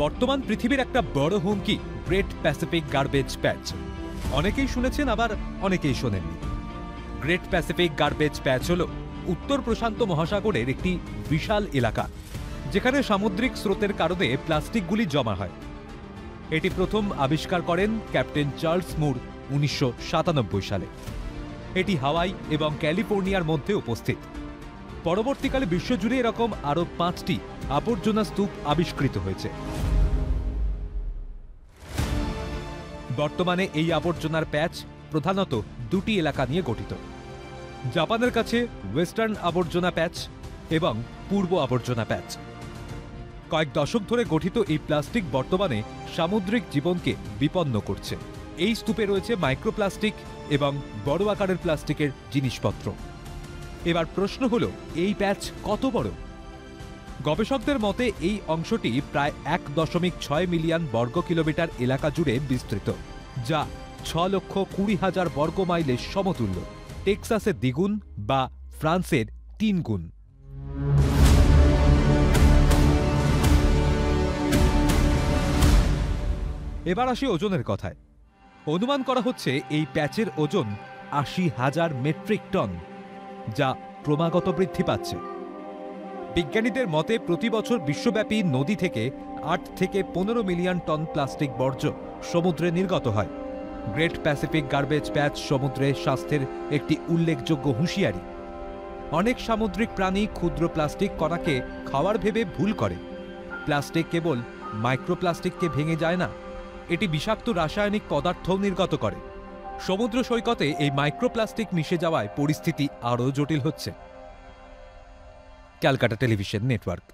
বর্তমান পৃথিবীর একটা বড় হুমকি গ্রেট প্যাসিফিক গার্বেজ প্যাচ। অনেকেই শুনেছেন, আবার অনেকেই শোনেননি। গ্রেট প্যাসিফিক গার্বেজ প্যাচ হল উত্তর প্রশান্ত মহাসাগরের একটি বিশাল এলাকা, যেখানে সামুদ্রিক স্রোতের কারণে প্লাস্টিকগুলি জমা হয়। এটি প্রথম আবিষ্কার করেন ক্যাপ্টেন চার্লস মুর 1997 সালে। এটি হাওয়াই এবং ক্যালিফোর্নিয়ার মধ্যে উপস্থিত। পরবর্তীকালে বিশ্বজুড়ে এরকম আরও 5টি আবর্জনা স্তূপ আবিষ্কৃত হয়েছে। বর্তমানে এই আবর্জনার প্যাচ প্রধানত দুটি এলাকা নিয়ে গঠিত। জাপানের কাছে ওয়েস্টার্ন আবর্জনা প্যাচ এবং পূর্ব আবর্জনা প্যাচ। কয়েক দশক ধরে গঠিত এই প্লাস্টিক বর্তমানে সামুদ্রিক জীবনকে বিপন্ন করছে। এই স্তূপে রয়েছে মাইক্রোপ্লাস্টিক এবং বড় আকারের প্লাস্টিকের জিনিসপত্র। এবার প্রশ্ন হলো, এই প্যাচ কত বড়? গবেষকদের মতে এই অংশটি প্রায় 1.6 মিলিয়ন বর্গ কিলোমিটার এলাকা জুড়ে বিস্তৃত, যা 6,20,000 বর্গ মাইলের সমতুল্য, টেক্সাসের দ্বিগুণ বা ফ্রান্সের 3 গুণ। এবার আসি ওজনের কথায়। অনুমান করা হচ্ছে এই প্যাচের ওজন 80,000 মেট্রিক টন, যা ক্রমাগত বৃদ্ধি পাচ্ছে। বিজ্ঞানীদের মতে প্রতি বছর বিশ্বব্যাপী নদী থেকে 8 থেকে 15 মিলিয়ন টন প্লাস্টিক বর্জ্য সমুদ্রে নির্গত হয়। গ্রেট প্যাসিফিক গার্বেজ প্যাচ সমুদ্রের স্বাস্থ্যের একটি উল্লেখযোগ্য হুঁশিয়ারি। অনেক সামুদ্রিক প্রাণী ক্ষুদ্র প্লাস্টিক কণাকে খাওয়ার ভেবে ভুল করে। প্লাস্টিক কেবল মাইক্রোপ্লাস্টিককে ভেঙে যায় না, এটি বিষাক্ত রাসায়নিক পদার্থও নির্গত করে। সমুদ্র সৈকতে এই মাইক্রোপ্লাস্টিক মিশে যাওয়ায় পরিস্থিতি আরও জটিল হচ্ছে। Calcutta television network.